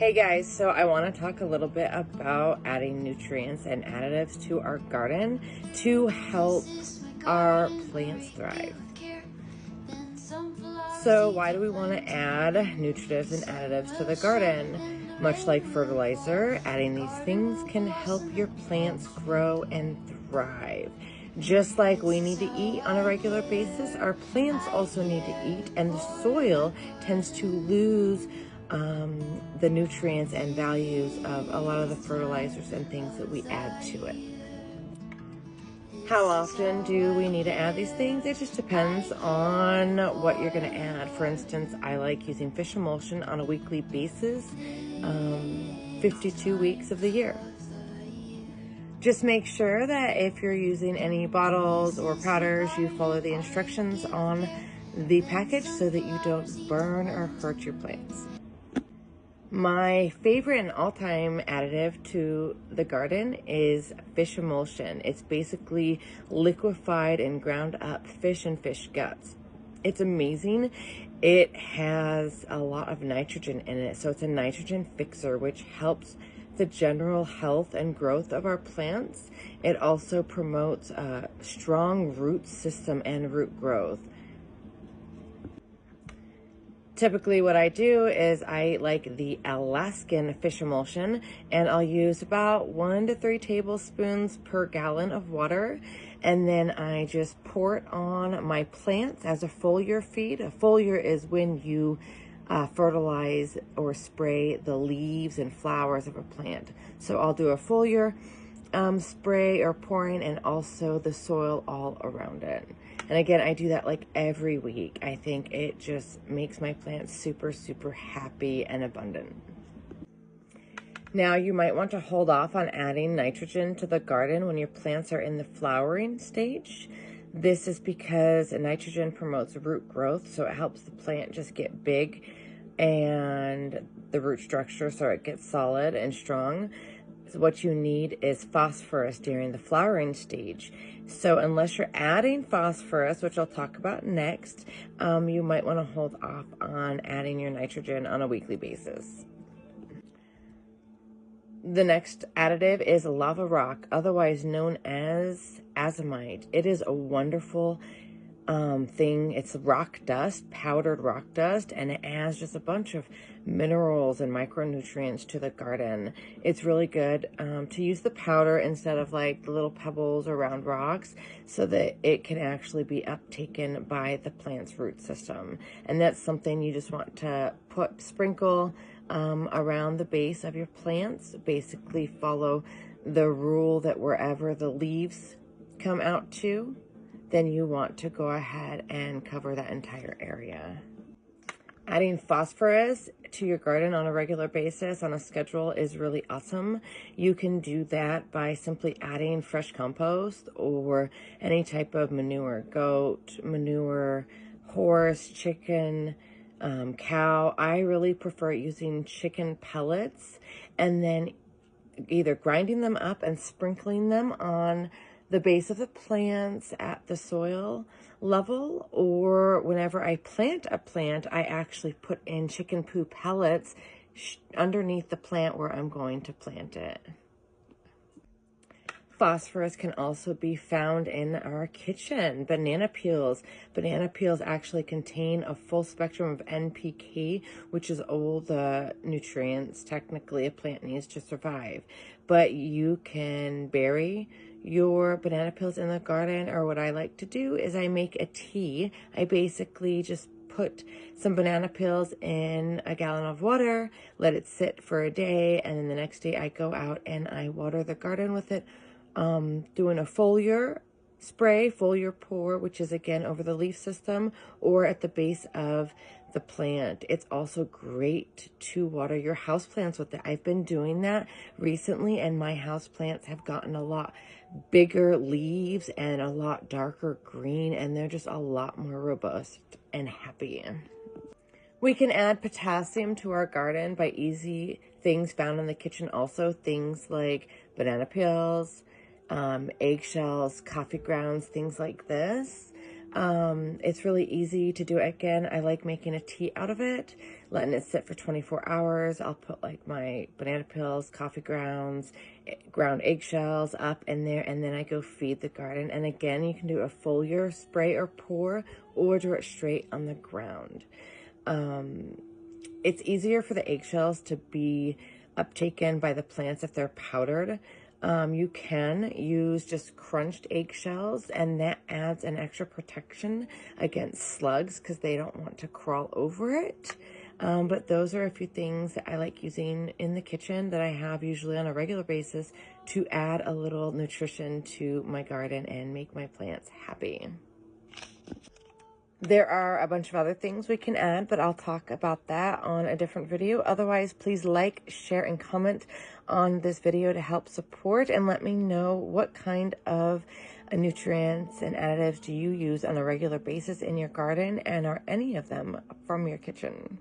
Hey guys, so I want to talk a little bit about adding nutrients and additives to our garden to help our plants thrive. So why do we want to add nutrients and additives to the garden? Much like fertilizer, adding these things can help your plants grow and thrive. Just like we need to eat on a regular basis, our plants also need to eat, and the soil tends to lose the nutrients and values of a lot of the fertilizers and things that we add to it. How often do we need to add these things? It just depends on what you're going to add. For instance, I like using fish emulsion on a weekly basis, 52 weeks of the year. Just make sure that if you're using any bottles or powders, you follow the instructions on the package so that you don't burn or hurt your plants. My favorite and all-time additive to the garden is fish emulsion. It's basically liquefied and ground up fish and fish guts. It's amazing. It has a lot of nitrogen in it, so it's a nitrogen fixer, which helps the general health and growth of our plants. It also promotes a strong root system and root growth. Typically what I do is I like the Alaskan fish emulsion, and I'll use about 1 to 3 tablespoons per gallon of water, and then I just pour it on my plants as a foliar feed. A foliar is when you fertilize or spray the leaves and flowers of a plant. So I'll do a foliar spray or pouring, and also the soil all around it. And again, I do that like every week. I think it just makes my plants super, super happy and abundant. Now, you might want to hold off on adding nitrogen to the garden when your plants are in the flowering stage. This is because nitrogen promotes root growth, so it helps the plant just get big and the root structure so it gets solid and strong. So what you need is phosphorus during the flowering stage. So unless you're adding phosphorus, which I'll talk about next, you might want to hold off on adding your nitrogen on a weekly basis. The next additive is lava rock, otherwise known as azomite. It is a wonderful thing. It's rock dust, powdered rock dust, and it adds just a bunch of minerals and micronutrients to the garden. It's really good to use the powder instead of like the little pebbles or round rocks, so that it can actually be uptaken by the plant's root system. And that's something you just want to sprinkle around the base of your plants. Basically follow the rule that wherever the leaves come out to, then you want to go ahead and cover that entire area. Adding phosphorus to your garden on a regular basis on a schedule is really awesome. You can do that by simply adding fresh compost or any type of manure, goat manure, horse, chicken, cow. I really prefer using chicken pellets, and then either grinding them up and sprinkling them on the base of the plants at the soil level, or whenever I plant a plant, I actually put in chicken poo pellets underneath the plant where I'm going to plant it. Phosphorus can also be found in our kitchen. Banana peels. Banana peels actually contain a full spectrum of NPK, which is all the nutrients technically a plant needs to survive. But you can bury your banana peels in the garden, or what I like to do is I make a tea. I basically just put some banana peels in a gallon of water, let it sit for a day, and then the next day I go out and I water the garden with it, doing a foliar spray, foliar pour, which is again over the leaf system or at the base of the plant. It's also great to water your houseplants with it. I've been doing that recently, and my houseplants have gotten a lot bigger leaves and a lot darker green, and they're just a lot more robust and happy. We can add potassium to our garden by easy things found in the kitchen also, things like banana peels, eggshells, coffee grounds, things like this. It's really easy to do it. Again, I like making a tea out of it, letting it sit for 24 hours. I'll put like my banana peels, coffee grounds, ground eggshells up in there, and then I go feed the garden. And again, you can do a foliar spray or pour, or do it straight on the ground. It's easier for the eggshells to be uptaken by the plants if they're powdered. You can use just crunched eggshells, and that adds an extra protection against slugs because they don't want to crawl over it. But those are a few things that I like using in the kitchen that I have usually on a regular basis to add a little nutrition to my garden and make my plants happy. There are a bunch of other things we can add, but I'll talk about that on a different video. Otherwise, please like, share, and comment on this video to help support, and let me know what kind of nutrients and additives do you use on a regular basis in your garden, and are any of them from your kitchen?